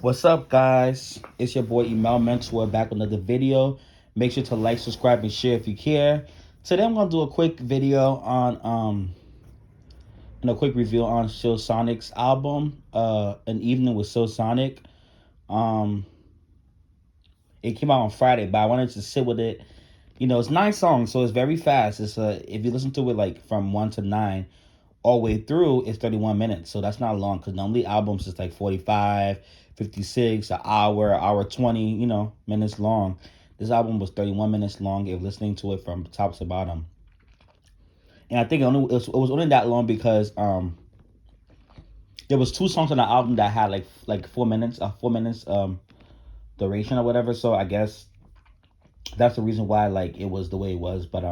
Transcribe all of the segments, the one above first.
What's up, guys? It's your boy Email Mentor back with another video. Make sure to like, subscribe, and share if you care. Today, I'm gonna do a quick video on and a quick review on Silk Sonic's album, "An Evening with Silk Sonic." Um, it came out on Friday, but I wanted to sit with it. It's 9 songs, so it's very fast. It's if you listen to it like from 1 to 9, all the way through, it's 31 minutes. So that's not long because normally albums is like 45, 56, an hour 20, minutes long. This album was 31 minutes long if listening to it from top to bottom. And I think it was only that long because there was 2 songs on the album that had like 4 minutes, 4 minutes duration or whatever. So I guess that's the reason why like it was the way it was. But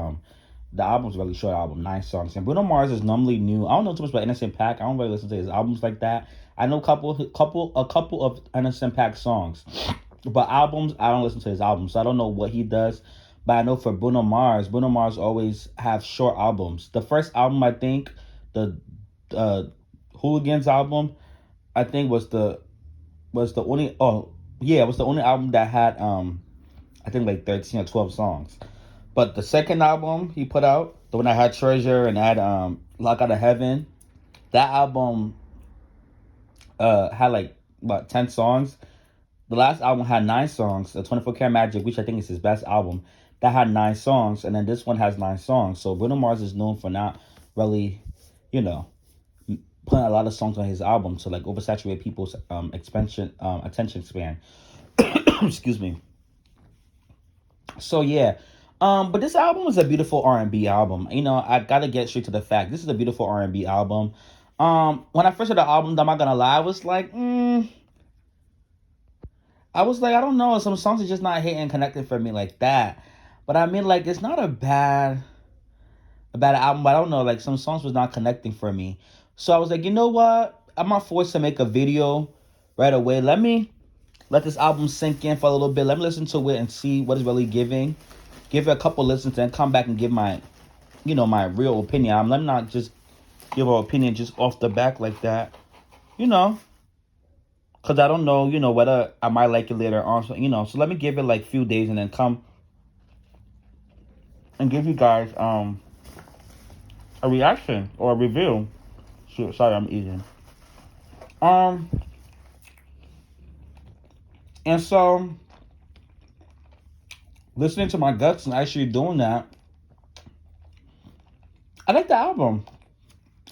the album's a really short album, 9 songs. And Bruno Mars is normally new. I don't know too much about Innocent Pack. I don't really listen to his albums like that. I know a couple of Innocent Pack songs, but albums I don't listen to his albums, so I don't know what he does. But I know for Bruno Mars always have short albums. The first album, I think, the uh, Hooligans album, I think was the only it was the only album that had I think like 13 or 12 songs. But the second album he put out, the one that had Treasure and had Lock Out of Heaven, that album had like about 10 songs. The last album had 9 songs, the 24 Karat Magic, which I think is his best album, that had 9 songs, and then this one has 9 songs. So Bruno Mars is known for not really, you know, putting a lot of songs on his album to like oversaturate people's expansion attention span. Excuse me. So yeah. But this album is a beautiful R&B album. I gotta get straight to the fact. This is a beautiful R&B album. When I first heard the album, I'm not gonna lie, I was like, I don't know, some songs are just not hitting and connecting for me like that. But I mean, like, it's not a bad album, but I don't know, like, some songs was not connecting for me. So I was like, you know what? I'm not forced to make a video right away. Let me let this album sink in for a little bit. Let me listen to it and see what it's really giving. Give it a couple listens and come back and give my real opinion. Let me not just give an opinion just off the back like that, you know, because I don't know, whether I might like it later on. So let me give it like few days and then come and give you guys a reaction or a review. Shoot, sorry, I'm eating. Um, and so listening to my guts and actually doing that, I like the album.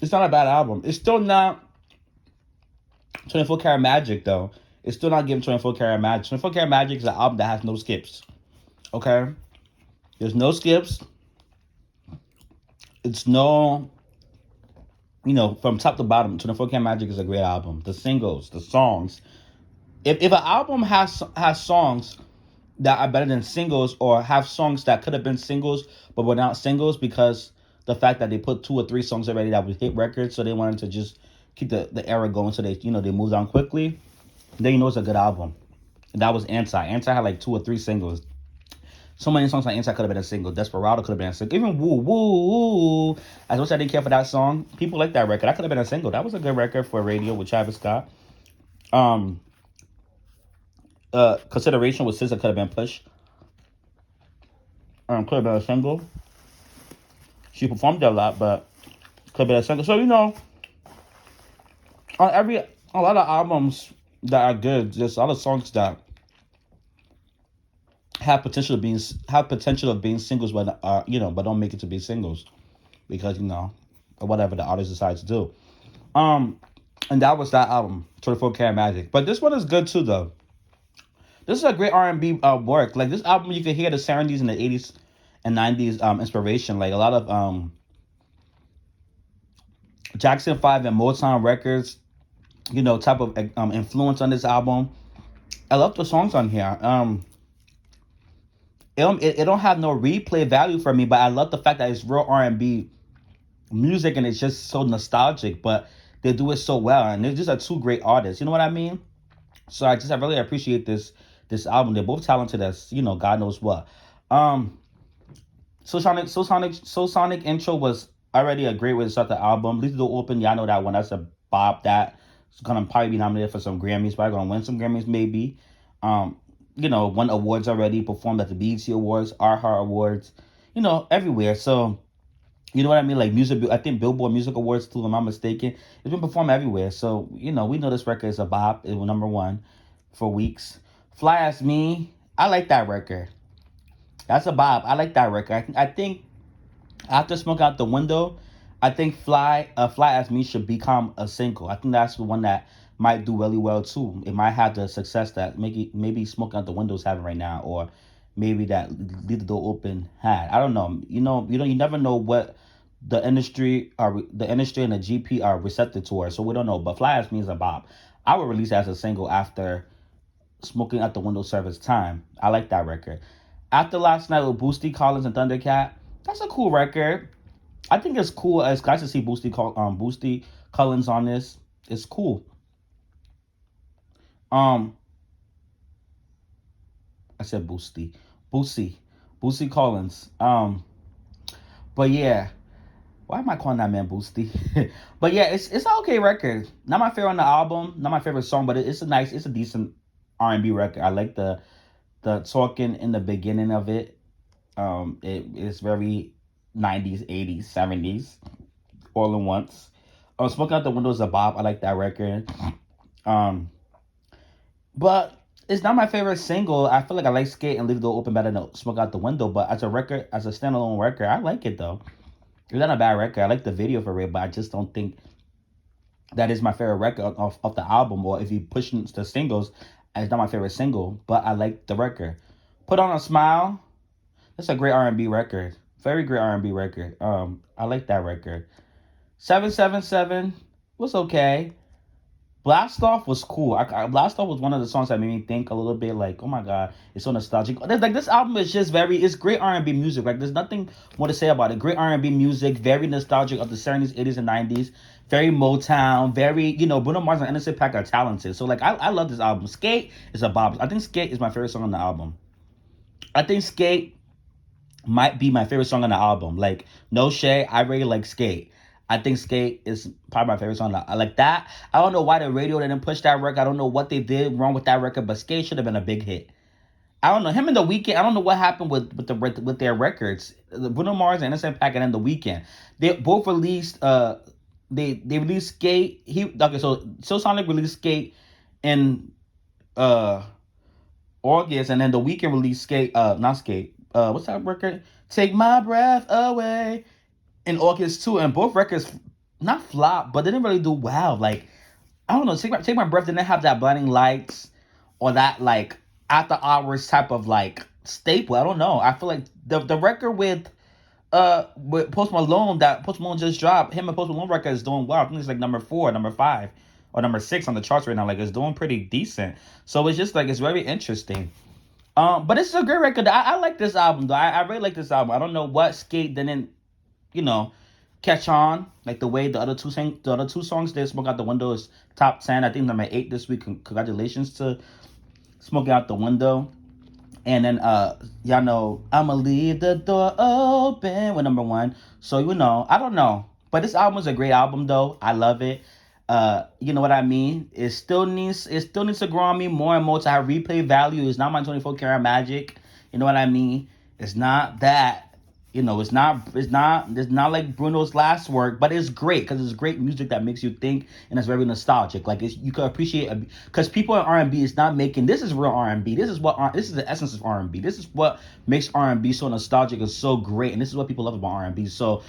It's not a bad album. It's still not 24 Karat Magic though. It's still not giving 24 Karat Magic. 24 Karat Magic is an album that has no skips. Okay, there's no skips. It's no, from top to bottom. 24 Karat Magic is a great album. The singles, the songs. If an album has songs that are better than singles, or have songs that could have been singles but were not singles because the fact that they put 2 or 3 songs already that would hit records, so they wanted to just keep the era going, so they moved on quickly. Then it's a good album. And that was Anti. Anti had like 2 or 3 singles. So many songs like Anti could have been a single. Desperado could have been a single. Even Woo Woo. As much as I didn't care for that song, people like that record. That could have been a single. That was a good record for radio with Travis Scott. Um, Consideration with SZA could have been pushed. Could have been a single. She performed a lot, but could have been a single. So on a lot of albums that are good, there's a lot of songs that have potential of being singles, but but don't make it to be singles because or whatever the artist decides to do. Um, and that was that album, 24 Karat Magic. But this one is good too, though. This is a great R&B work. Like this album, you can hear the 70s and the 80s and 90s inspiration. Like a lot of Jackson 5 and Motown records, type of influence on this album. I love the songs on here. It don't have no replay value for me, but I love the fact that it's real R&B music and it's just so nostalgic. But they do it so well, and they're just are 2 great artists. You know what I mean? So I really appreciate this album. They're both talented as God knows what. Um, So Sonic intro was already a great way to start the album. Lethal Open, y'all know that one. That's a bop. That It's gonna probably be nominated for some Grammys. Probably gonna win some Grammys, maybe. Won awards already. Performed at the BET Awards, ARHA Awards. Everywhere. So you know what I mean? Like music, I think Billboard Music Awards too, if I'm not mistaken. It's been performed everywhere. So, we know this record is a bop. It was #1 for weeks. Fly As Me, I like that record. That's a bop. I like that record. I think after Smoke Out the Window, I think Fly As Me should become a single. I think that's the one that might do really well too. It might have the success that maybe Smoke Out the Window is having right now, or maybe that Leave the Door Open had. I don't know. You never know what the industry and the GP are receptive towards, so we don't know. But Fly As Me is a bop. I would release it as a single after Smoking Out the Window serves time. I like that record. After Last Night with Boosty Collins and Thundercat, that's a cool record. I think it's cool. It's nice to see Boosty Collins on this. It's cool. Um, I said Boosie, Boosie Collins. But yeah, why am I calling that man Boosty? But yeah, it's an okay record. Not my favorite on the album. Not my favorite song, but it's a decent R&B record. I like the talking in the beginning of it. It's very 90s, 80s, 70s, all in once. Smoking Out the Window is a bop. I like that record. Um, but it's not my favorite single. I feel like I like Skate and Leave the Door Open better than Smoke Out the Window. But as a record, as a standalone record, I like it though. It's not a bad record. I like the video for it, but I just don't think that is my favorite record of the album. Or if you push the singles, it's not my favorite single, but I like the record. Put On a Smile. That's a great R&B record. Very great R&B record. I like that record. 777 was okay. Blast Off was cool. Blast Off was one of the songs that made me think a little bit like, oh my god, it's so nostalgic. Like this album is just it's great R&B music. Like there's nothing more to say about it. Great R&B music, very nostalgic of the 70s, 80s, and 90s. Very Motown, very, Bruno Mars and Anderson .Paak are talented. So like I love this album. Skate is a bop. I think Skate is my favorite song on the album. I think Skate might be my favorite song on the album. Like, no shade, I really like Skate. I think Skate is probably my favorite song. I like that. I don't know why the radio didn't push that record. I don't know what they did wrong with that record, but Skate should have been a big hit. I don't know. Him and The Weeknd, I don't know what happened with their records. Bruno Mars and Anderson .Paak and then The Weeknd. They both released they released Skate. So Sonic released Skate in August, and then The Weeknd released Skate, not Skate. What's that record? Take My Breath Away in August too, and both records not flop, but they didn't really do well. Like, I don't know, Take My Breath didn't have that Blinding Lights or that like after hours type of like staple. I don't know. I feel like the record with Post Malone that Post Malone just dropped, him and Post Malone record is doing well. I think it's like #4, #5, or #6 on the charts right now. Like it's doing pretty decent. So it's just like it's very interesting. But it's a great record. I like this album though. I really like this album. I don't know what Skate didn't, you know, catch on like the way the other two songs did. Smoke Out the Window is top 10. I think #8 this week. Congratulations to Smoke Out the Window. And then y'all know I'ma leave the door open with #1. So I don't know. But this album is a great album though. I love it. You know what I mean? It still needs to grow on me more and more to have replay value. It's not my 24 karat magic. You know what I mean? It's not that. It's not like Bruno's last work, but it's great because it's great music that makes you think and it's very nostalgic. Like you can appreciate because people in R&B is not making this is real R&B. This is the essence of R&B. This is what makes R&B so nostalgic and so great, and this is what people love about R&B. So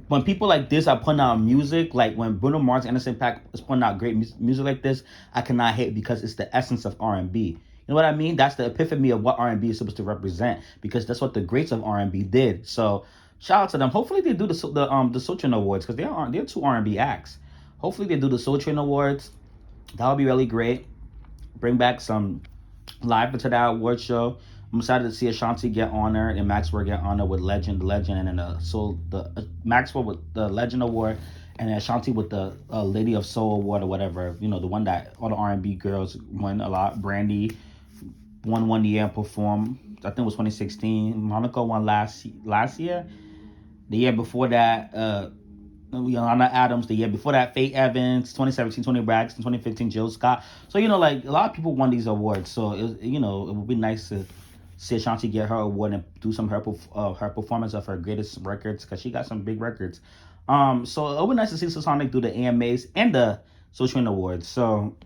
when people like this are putting out music, like when Bruno Mars and Anderson .Paak is putting out great music like this, I cannot hate because it's the essence of R&B. You know what I mean? That's the epiphany of what R&B is supposed to represent because that's what the greats of R&B did. So shout out to them. Hopefully they do the Soul Train Awards because they're two R&B acts. Hopefully they do the Soul Train Awards. That would be really great. Bring back some live to that award show. I'm excited to see Ashanti get honored and Maxwell get honored with the Legend, and then Maxwell with the Legend Award, and then Ashanti with the Lady of Soul Award or whatever. The one that all the R&B girls won a lot. Brandy won one year and performed. I think it was 2016. Monica won last year. The year before that, Yana Adams. The year before that, Faye Evans. 2017, Tony Braxton. 2015, Jill Scott. So like a lot of people won these awards. So it would be nice to see Ashanti get her award and do some her performance of her greatest records, because she got some big records. So it would be nice to see Sonic do the AMAs and the Soul Train Awards. So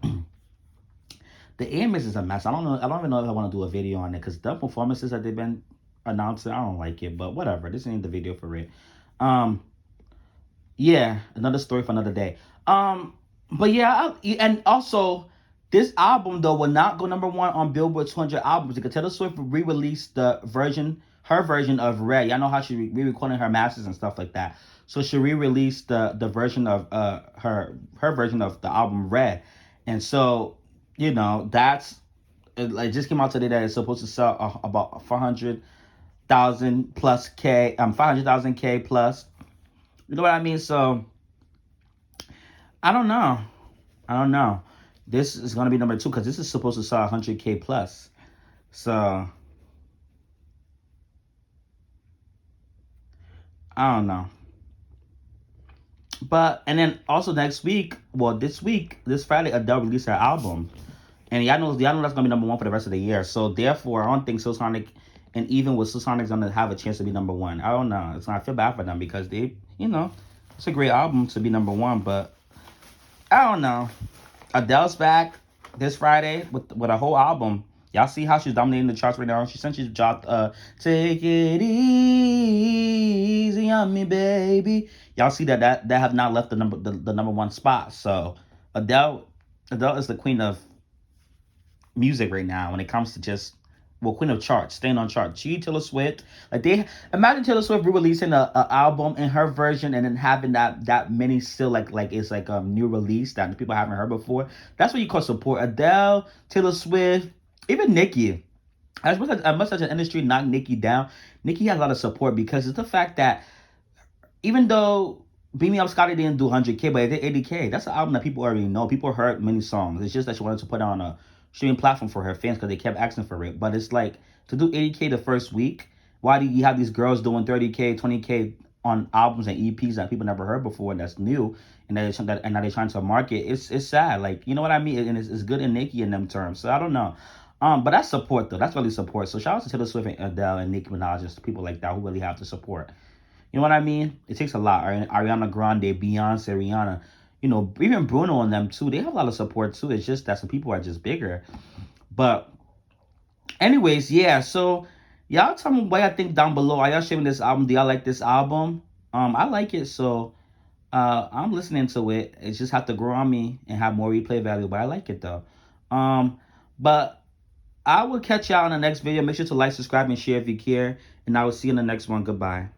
the AMAs is a mess. I don't know. I don't even know if I want to do a video on it, because the performances that they've been announcing, I don't like it. But whatever. This ain't the video for it. Yeah, another story for another day. But yeah, and also this album though will not go #1 on Billboard 200 albums, because Taylor Swift re-released her version of Red. Y'all know how she re-recording her masters and stuff like that. So she re-released the version of her version of the album Red, and so that's it just came out today that it's supposed to sell about 400,000 plus K, 500,000 K plus. You know what I mean? So I don't know. This is gonna be #2 because this is supposed to sell 100K plus. So I don't know. But and then also next week, well this Friday, Adele released her album, and y'all know that's gonna be #1 for the rest of the year. So therefore, I don't think Sonic, and even with Sonic's gonna have a chance to be #1. I don't know. I feel bad for them because they, it's a great album to be #1, but I don't know. Adele's back this Friday with a whole album. Y'all see how she's dominating the charts right now? She dropped Take It Easy on Me, Baby. Y'all see that have not left the #1 spot. So Adele is the queen of music right now when it comes to just queen of charts, staying on charts. She, Taylor Swift, imagine Taylor Swift re-releasing a album in her version and then having that many still like it's like a new release that people haven't heard before. That's what you call support. Adele, Taylor Swift, even Nicki. As much as an industry knocked Nicki down, Nicki has a lot of support because it's the fact that even though Beat Me Up Scotty didn't do 100K, but it did 80K. That's an album that people already know. People heard many songs. It's just that she wanted to put it on a streaming platform for her fans because they kept asking for it. But it's like, to do 80K the first week, why do you have these girls doing 30K, 20K on albums and EPs that people never heard before, and that's new, and now they're trying to market? It's sad. Like, you know what I mean? And it's good in Nicki in them terms. So I don't know. But that's support though. That's really support. So shout out to Taylor Swift and Adele and Nicki Minaj, just people like that who really have the support. You know what I mean? It takes a lot. Ariana Grande, Beyonce, Rihanna, even Bruno and them too. They have a lot of support too. It's just that some people are just bigger. But anyways, yeah. So y'all tell me what y'all think down below. Are y'all sharing this album? Do y'all like this album? I like it. So I'm listening to it. It just have to grow on me and have more replay value. But I like it though. But I will catch y'all in the next video. Make sure to like, subscribe, and share if you care. And I will see you in the next one. Goodbye.